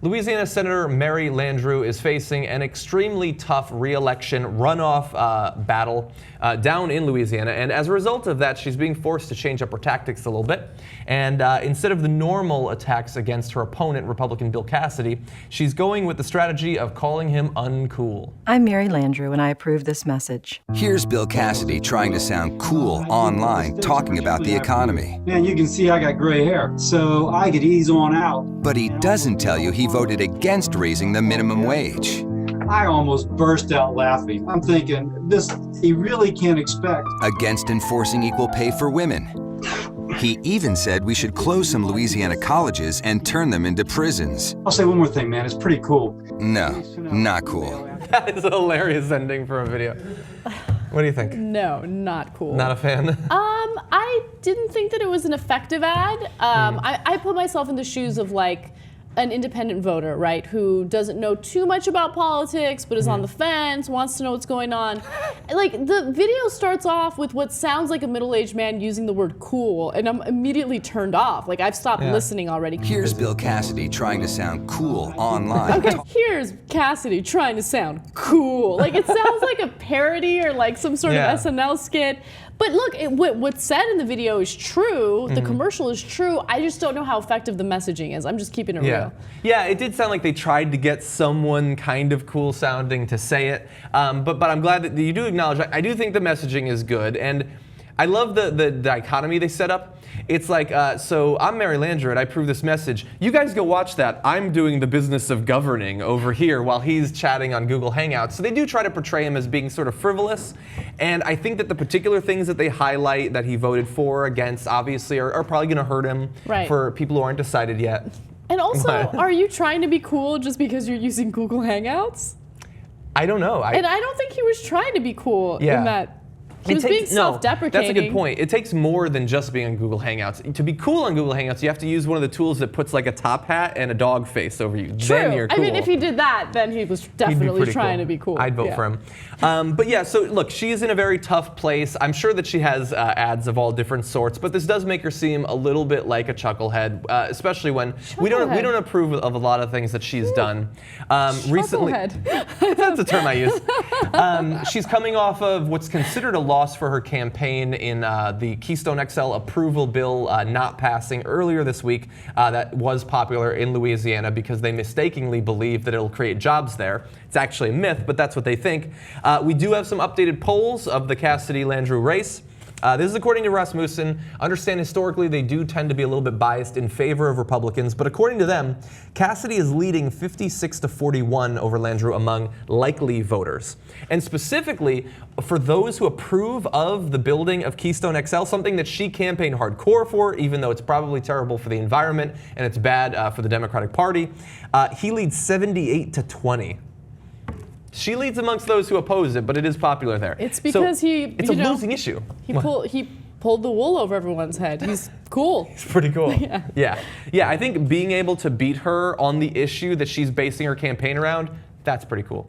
Louisiana Senator Mary Landrieu is facing an extremely tough re-election runoff battle down in Louisiana, and as a result of that, she's being forced to change up her tactics a little bit. And instead of the normal attacks against her opponent, Republican Bill Cassidy, she's going with the strategy of calling him uncool. I'm Mary Landrieu, and I approve this message. Here's Bill Cassidy trying to sound cool online, talking about the economy. Man, you can see I got gray hair, so I could ease on out. But he doesn't tell you he voted against raising the minimum wage. I almost burst out laughing. I'm thinking, he really can't expect. Against enforcing equal pay for women. He even said we should close some Louisiana colleges and turn them into prisons. I'll say one more thing, man. It's pretty cool. No, not cool. That is a hilarious ending for a video. What do you think? No, not cool. Not a fan? I didn't think that it was an effective ad. I put myself in the shoes of like an independent voter, right, who doesn't know too much about politics, but is on the fence, wants to know what's going on. Like, the video starts off with what sounds like a middle-aged man using the word cool, and I'm immediately turned off. Like, I've stopped listening already. Here's Bill Cassidy trying to sound cool online. Okay, here's Cassidy trying to sound cool. Like, it sounds like a parody or like some sort of SNL skit. But look, what's said in the video is true. The commercial is true. I just don't know how effective the messaging is. I'm just keeping it real. Yeah, it did sound like they tried to get someone kind of cool sounding to say it. But I'm glad that you do acknowledge, I do think the messaging is good. And I love the dichotomy they set up. It's like, so I'm Mary Landrieu and I approve this message. You guys go watch that. I'm doing the business of governing over here while he's chatting on Google Hangouts. So they do try to portray him as being sort of frivolous. And I think that the particular things that they highlight that he voted for, against, obviously, are probably going to hurt him for people who aren't decided yet. And also, are you trying to be cool just because you're using Google Hangouts? I don't know. And I don't think he was trying to be cool in that. He was being self-deprecating. That's a good point. It takes more than just being on Google Hangouts. To be cool on Google Hangouts, you have to use one of the tools that puts like a top hat and a dog face over you. True. Then you're cool. I mean, if he did that, then he was definitely trying to be cool. I'd vote for him. But yeah, so look, she is in a very tough place. I'm sure that she has ads of all different sorts, but this does make her seem a little bit like a chucklehead, especially when we don't approve of a lot of things that she's done. Recently, that's a term I use. She's coming off of what's considered a loss for her campaign in the Keystone XL approval bill not passing earlier this week. That was popular in Louisiana because they mistakenly believe that it'll create jobs there. It's actually a myth, but that's what they think. We do have some updated polls of the Cassidy-Landrieu race. This is according to Rasmussen. Understand historically they do tend to be a little bit biased in favor of Republicans, but according to them, Cassidy is leading 56-41 over Landrieu among likely voters. And specifically, for those who approve of the building of Keystone XL, something that she campaigned hardcore for, even though it's probably terrible for the environment and it's bad for the Democratic Party, he leads 78-20. She leads amongst those who oppose it, but it is popular there. It's because it's a losing issue. He pulled the wool over everyone's head. He's cool. He's pretty cool. Yeah. I think being able to beat her on the issue that she's basing her campaign around, that's pretty cool.